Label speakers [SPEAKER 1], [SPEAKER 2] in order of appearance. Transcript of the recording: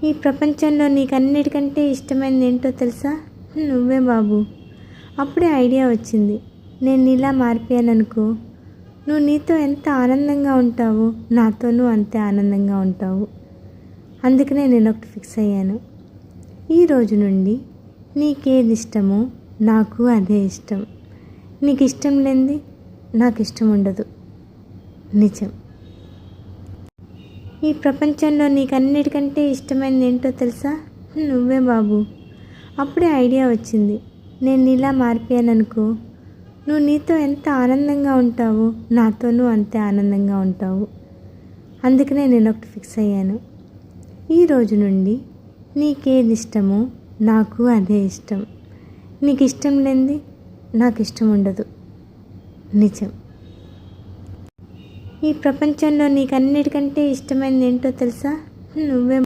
[SPEAKER 1] ఈ ప్రపంచంలో నీకన్నిటికంటే ఇష్టమైనది ఏంటో తెలుసా? నువ్వే బాబు. అప్పుడే ఐడియా వచ్చింది. నేను నీలా మారిపోయాననుకో, నువ్వు నీతో ఎంత ఆనందంగా ఉంటావో నాతోనూ అంతే ఆనందంగా ఉంటావు. అందుకనే నేను ఒకటి ఫిక్స్ అయ్యాను. ఈ రోజు నుండి నీకేది ఇష్టమో నాకు అదే ఇష్టం. నీకు ఇష్టం లేనిది నాకు ఇష్టం ఉండదు. నిజం. ఈ ప్రపంచంలో నీకన్నిటికంటే ఇష్టమైనది ఏంటో తెలుసా? నువ్వే బాబు. అప్పుడే ఐడియా వచ్చింది. నేను నీలా మారిపోయాననుకో, నువ్వు నీతో ఎంత ఆనందంగా ఉంటావో నాతోనూ అంతే ఆనందంగా ఉంటావు. అందుకనే నేను ఒకటి ఫిక్స్ అయ్యాను. ఈ రోజు నుండి నీకేది ఇష్టమో నాకు అదే ఇష్టం. నీకు ఇష్టం లేనిది నాకు ఇష్టం ఉండదు. నిజం. ఈ ప్రపంచంలో నీకన్నిటికంటే ఇష్టమైనది ఏంటో తెలుసా? నువ్వే